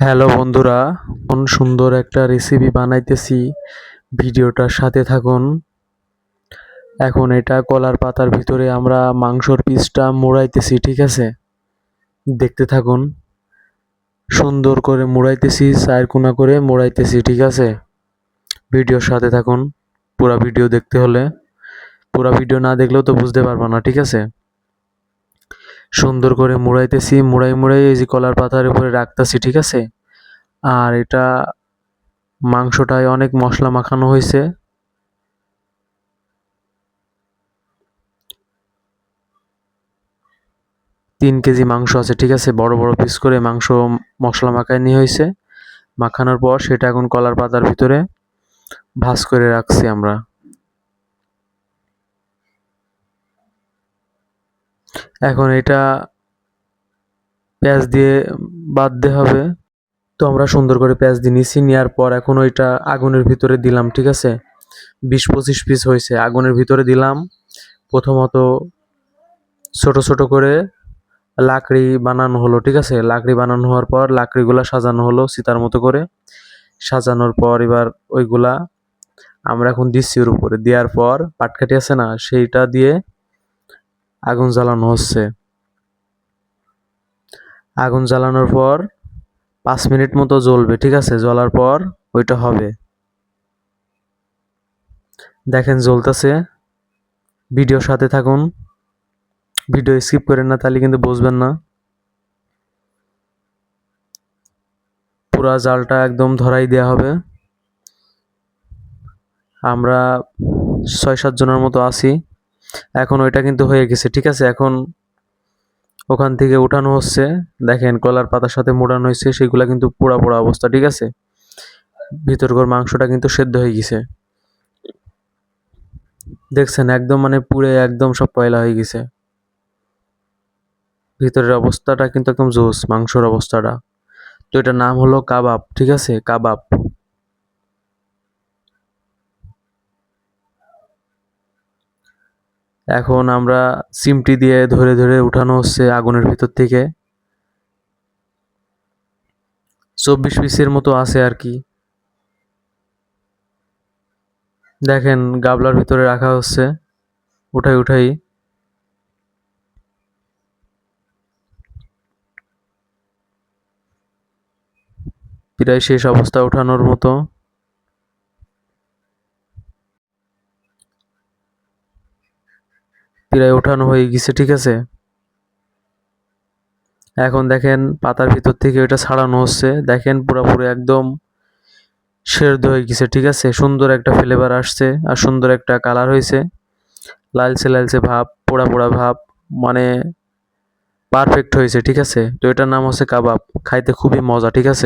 Hello বন্ধুরা, সুন্দর একটা রেসিপি বানাইতেছি, ভিডিওটার সাথে থাকুন। এখন এটা কলার পাতার ভিতরে আমরা মাংসর পিসটা মুড়াইতেছি, ঠিক আছে? দেখতে থাকুন। সুন্দর করে মুড়াইতেছি, চার কোনা করে মুড়াইতেছি, ঠিক আছে? ভিডিওর সাথে থাকুন। পুরা ভিডিও দেখতে হলে, পুরা ভিডিও না দেখলেও তো বুঝতে পারবা না, ঠিক আছে? সুন্দর করে মুড়াইতেছি, মুড়াই এই যে কলার পাতার উপরে রাখতেছি, ঠিক আছে? আর এটা মাংসটায় অনেক মশলা মাখানো হয়েছে। 3 কেজি মাংস আছে, ঠিক আছে? বড় বড় পিস করে মাংস মশলা মাখায় নিয়ে হয়েছে। মাখানোর পর সেটা এখন কলার পাতার ভিতরে ভাঁজ করে রাখছি আমরা। এখন এটা পেঁয়াজ দিয়ে বাঁধতে হবে। তো আমরা সুন্দর করে পেঁয়াজ দিয়ে নিছি, নেওয়ার পর এখন ওইটা আগুনের ভিতরে দিলাম, ঠিক আছে? 20-25 পিস হয়েছে, আগুনের ভিতরে দিলাম। প্রথমত ছোট ছোট করে লাকড়ি বানানো হলো, ঠিক আছে? লাকড়ি বানানো হওয়ার পর লাকড়িগুলা সাজানো হলো চিতার মতো করে। সাজানোর পর এবার ওইগুলা আমরা এখন দিচ্ছি ওর উপরে। দেওয়ার পর পাটকাঠি আছে না, সেইটা দিয়ে আগুন জ্বালানো হচ্ছে। আগুন জ্বালানোর পর 5 মিনিট মতো জ্বলবে, ঠিক আছে? জ্বলার পর ওইটা হবে। দেখেন জ্বলতেছে। ভিডিওর সাথে থাকুন, ভিডিও স্কিপ করেন না, তাহলে কিন্তু বুঝবেন না। পুরা জালটা একদম ধরাই দেওয়া হবে। আমরা 6-7 জনের মতো আছি। এখন ওইটা কিন্তু হয়ে গেছে, ঠিক আছে? এখন ওখান থেকে উঠানো হচ্ছে। দেখেন কলার পাতার সাথে মোড়ানো হয়েছে, সেগুলা কিন্তু পোড়া পোড়া অবস্থা, ঠিক আছে? ভিতরকার মাংসটা কিন্তু সেদ্ধ হয়ে গেছে। দেখছেন একদম মানে পুড়ে একদম সব পয়লা হয়ে গেছে। ভিতরের অবস্থাটা কিন্তু একদম জোস, মাংসর অবস্থাটা। তো এটার নাম হলো কাবাব, ঠিক আছে? কাবাব। এখন আমরা চিমটি দিয়ে ধরে ধরে উঠানো হচ্ছে আগুনের ভিতর থেকে। 24 পিসের মতো আছে আর কি। দেখেন গাবলার ভিতরে রাখা হচ্ছে, উঠাই উঠাই। প্রায় শেষ অবস্থা উঠানোর মতো। প্রায় ওঠানো হয়ে গেছে, ঠিক আছে? এখন দেখেন পাতার ভিতর থেকে ওইটা ছাড়ানো হচ্ছে। দেখেন পুরোপুরি একদম সেদ্ধ হয়ে গেছে, ঠিক আছে? সুন্দর একটা ফ্লেভার আসছে আর সুন্দর একটা কালার হয়েছে। লালচে লালচে ভাব, পোড়া পোড়া ভাব, মানে পারফেক্ট হয়েছে, ঠিক আছে? তো এটার নাম হচ্ছে কাবাব। খাইতে খুবই মজা, ঠিক আছে?